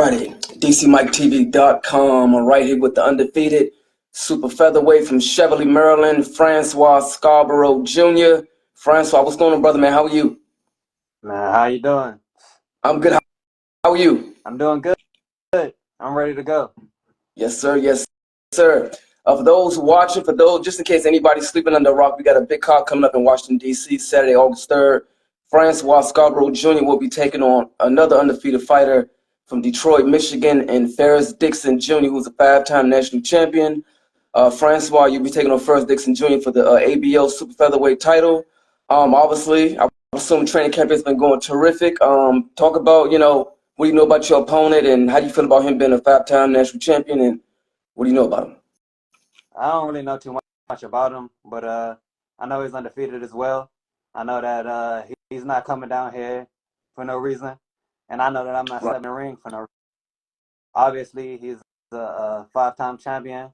Alrighty, DCMikeTV.com. I'm right here with the undefeated super featherweight from Cheverly, Maryland, Francois Scarboro Jr. Francois, what's going on, brother, man? How are you? Man, how you doing? I'm good. How are you? I'm doing good. I'm ready to go. Yes, sir. Yes, sir. For those watching, for those, just in case anybody's sleeping under a rock, we got a big card coming up in Washington, D.C., Saturday, August 3rd. Francois Scarboro Jr. will be taking on another undefeated fighter from Detroit, Michigan, and Ferris Dixon Jr., who's a five-time national champion. Francois, you'll be taking on Ferris Dixon Jr. for the ABO super featherweight title. Obviously, I assume training camp has been going terrific. Talk about, what do you know about your opponent and how do you feel about him being a five-time national champion, and what do you know about him? I don't really know too much about him, but I know he's undefeated as well. I know that he's not coming down here for no reason, and I know that I'm not Right. stepping in the ring for no reason. Obviously, he's a five-time champion.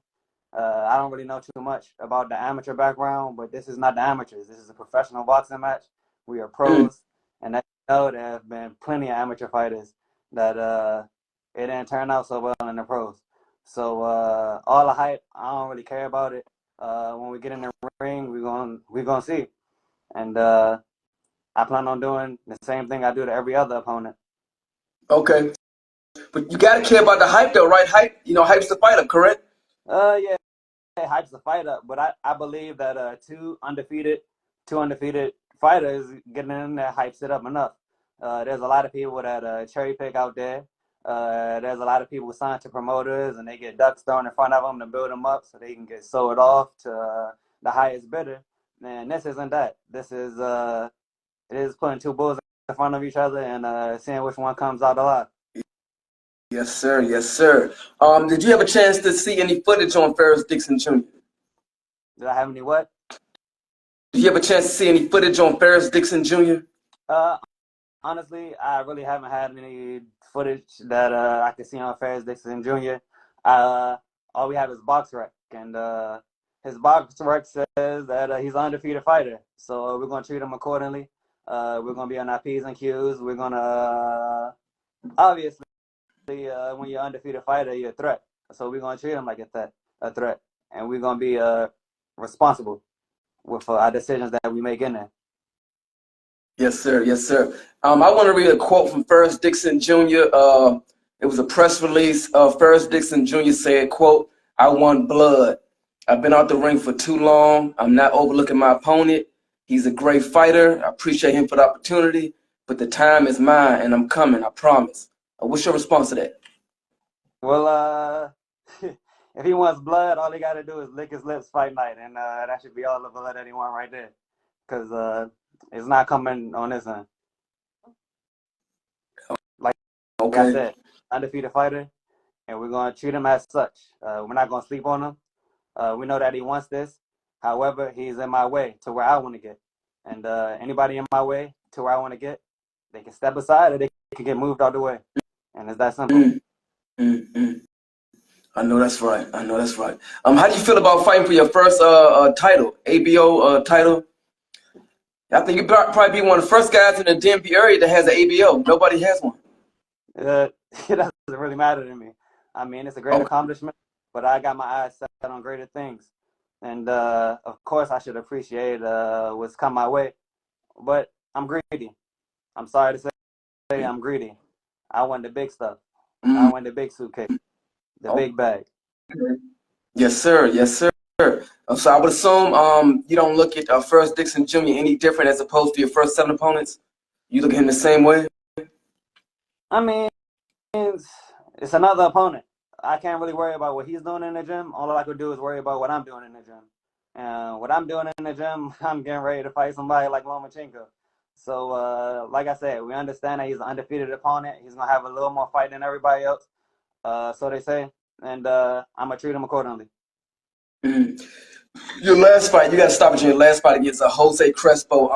I don't really know too much about the amateur background, but this is not the amateurs. This is a professional boxing match. We are Mm. pros, and as you know, there have been plenty of amateur fighters that it didn't turn out so well in the pros. So all the hype, I don't really care about it. When we get in the ring, we gonna see, and I plan on doing the same thing I do to every other opponent. Okay. But you got to care about the hype, though, right? Hype, hype's the fighter, correct? Yeah, it hypes the fight up, but I believe that two undefeated fighters getting in there hypes it up enough. There's a lot of people that cherry pick out there. There's a lot of people signed to promoters, and they get ducks thrown in front of them to build them up so they can get sold off to the highest bidder. And this isn't that. This is it is putting two bulls in front of each other and seeing which one comes out alive. Yes, sir. Yes, sir. Did you have a chance to see any footage on Ferris Dixon Jr.? Did I have any what? Did you have a chance to see any footage on Ferris Dixon Jr.? Uh, Honestly, I really haven't had any footage that I can see on Ferris Dixon Jr. All we have is box rec, and his box rec says that he's an undefeated fighter. So we're gonna treat him accordingly. We're gonna be on our P's and Q's. We're gonna obviously when you're an undefeated fighter, you're a threat. So we're gonna treat him like a threat, and we're gonna be responsible with our decisions that we make in there. Yes, sir. Yes, sir. I want to read a quote from Ferris Dixon Jr. It was a press release. Ferris Dixon Jr. said, quote, "I want blood. I've been out the ring for too long. I'm not overlooking my opponent. He's a great fighter. I appreciate him for the opportunity, but the time is mine and I'm coming, I promise." What's your response to that? Well, if he wants blood, all he got to do is lick his lips fight night, and that should be all the blood that he want right there. Because it's not coming on this end. Like I Okay. said, undefeated fighter, and we're going to treat him as such. We're not going to sleep on him. We know that he wants this. However, he's in my way to where I want to get. And anybody in my way to where I want to get, they can step aside or they can get moved out the way. And it's that simple. Mm, mm, mm. I know that's right. I know that's right. How do you feel about fighting for your first title, ABO title? I think you'd probably be one of the first guys in the DMV area that has an ABO. Nobody has one. It doesn't really matter to me. I mean, it's a great Okay. accomplishment, but I got my eyes set on greater things. And of course, I should appreciate what's come my way. But I'm greedy. I'm sorry to say I'm greedy. I want the big stuff. I Mm, want the big suitcase, the okay. big bag. Yes, sir. Yes, sir. So I would assume you don't look at First Dixon Jr. any different as opposed to your first seven opponents. You look at him the same way. I mean, it's another opponent. I can't really worry about what he's doing in the gym. All I could do is worry about what I'm doing in the gym. And what I'm doing in the gym, I'm getting ready to fight somebody like Lomachenko. So, like I said, we understand that he's an undefeated opponent. He's gonna have a little more fight than everybody else. So they say, and I'm gonna treat him accordingly. Mm. Your last fight, you got to stop at your last fight against Jose Crespo.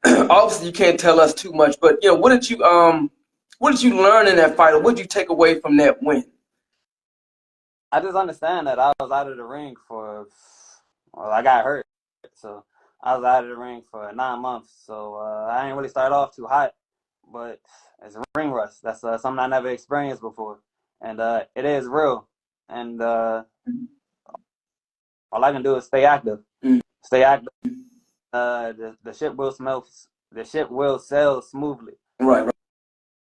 Obviously you can't tell us too much, but what did you learn in that fight, or what did you take away from that win? I just understand that I was out of the ring for, well, I got hurt, so I was out of the ring for 9 months. So I didn't really start off too hot. but it's ring rust. That's something I never experienced before, and it is real. And all I can do is stay active. Stay active. The ship will smell. The ship will sail smoothly. Right,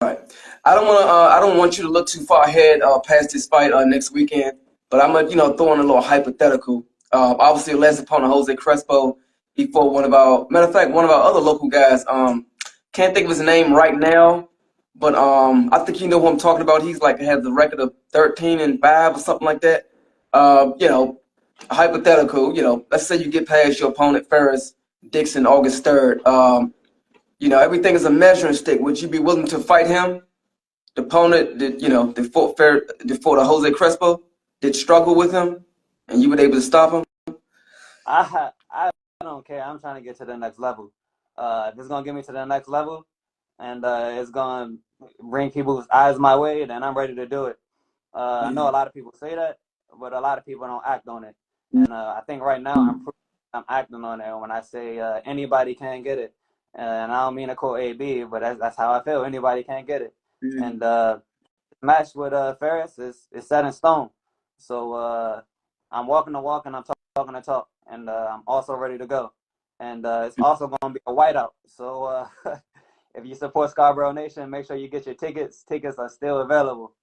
right. I don't want you to look too far ahead past this fight next weekend. But I'm gonna, throw in a little hypothetical. Obviously, the last opponent, Jose Crespo, he fought matter of fact, one of our other local guys. Can't think of his name right now, but I think you know who I'm talking about. He's like has the record of 13-5 or something like that. Hypothetical. Let's say you get past your opponent, Ferris Dixon, August 3rd. Everything is a measuring stick. Would you be willing to fight him? The opponent that fought Jose Crespo did struggle with him, and you were able to stop him. I don't care. I'm trying to get to the next level. If it's gonna get me to the next level, and it's gonna bring people's eyes my way, then I'm ready to do it. I know a lot of people say that, but a lot of people don't act on it. And I think right now I'm acting on it. When I say anybody can get it, and I don't mean to quote AB, but that's how I feel. Anybody can get it. And match with Ferris is set in stone. So I'm walking the walk and I'm talking the talk, and I'm also ready to go. And it's also going to be a whiteout. So if you support Scarboro Nation, make sure you get your tickets. Tickets are still available.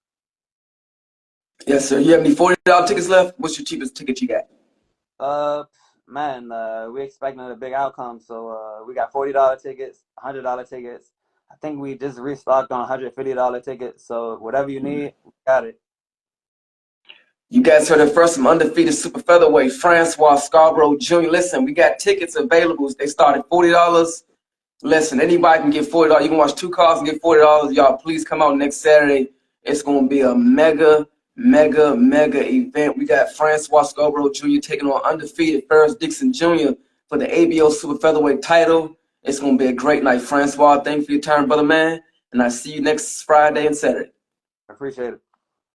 Yes, sir. You have any $40 tickets left? What's your cheapest ticket you got? Man, we expecting a big outcome. So we got $40 tickets, $100 tickets. I think we just restocked on $150 tickets. So whatever you need, we got it. You guys heard it first from undefeated super featherweight Francois Scarboro Jr. Listen, we got tickets available. They start at $40. Listen, anybody can get $40. You can watch two cards and get $40. Y'all, please come out next Saturday. It's going to be a mega event. We got Francois Scarboro Jr. taking on undefeated Ferris Dixon Jr. for the ABO super featherweight title. It's going to be a great night. Francois, thank you for your time, brother man. And I see you next Friday and Saturday. I appreciate it.